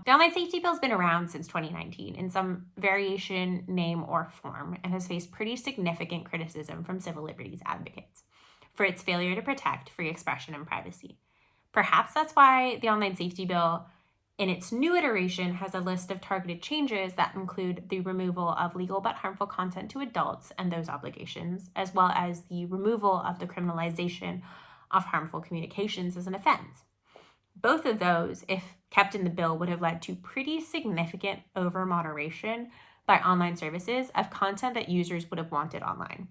The online safety bill has been around since 2019 in some variation, name, or form, and has faced pretty significant criticism from civil liberties advocates for its failure to protect free expression and privacy. Perhaps that's why the online safety bill, in its new iteration, has a list of targeted changes that include the removal of legal but harmful content to adults and those obligations, as well as the removal of the criminalization of harmful communications as an offense. Both of those, if kept in the bill, would have led to pretty significant over-moderation by online services of content that users would have wanted online.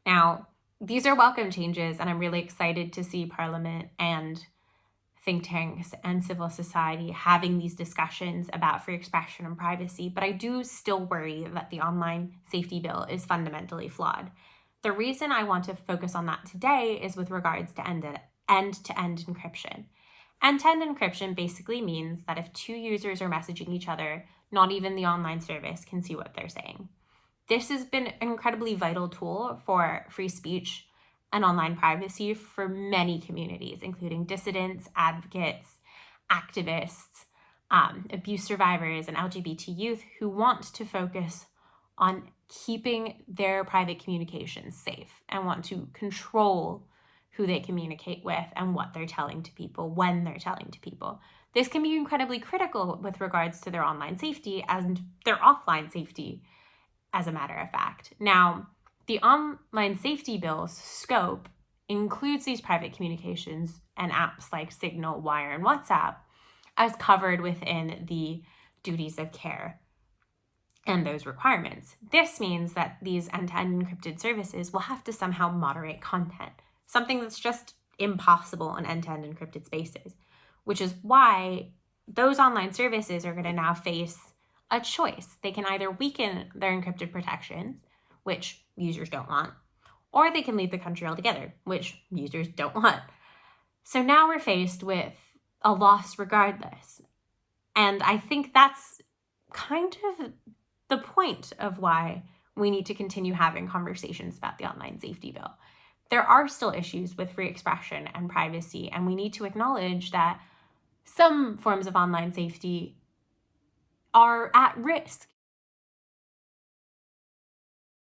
Now, these are welcome changes, and I'm really excited to see Parliament and think tanks and civil society having these discussions about free expression and privacy, but I do still worry that the online safety bill is fundamentally flawed. The reason I want to focus on that today is with regards to end-to-end encryption. End-to-end encryption basically means that if two users are messaging each other, not even the online service can see what they're saying. This has been an incredibly vital tool for free speech and online privacy for many communities, including dissidents, advocates, activists, abuse survivors, and LGBT youth who want to focus on keeping their private communications safe and want to control who they communicate with and what they're telling to people when they're telling to people. This can be incredibly critical with regards to their online safety and their offline safety, as a matter of fact. Now, the online safety bill's scope includes these private communications and apps like Signal, Wire, and WhatsApp as covered within the duties of care and those requirements. This means that these end-to-end encrypted services will have to somehow moderate content, something that's just impossible in end-to-end encrypted spaces, which is why those online services are going to now face a choice. They can either weaken their encrypted protections, which users don't want, or they can leave the country altogether, which users don't want. So now we're faced with a loss regardless. And I think that's kind of the point of why we need to continue having conversations about the online safety bill. There are still issues with free expression and privacy, and we need to acknowledge that some forms of online safety are at risk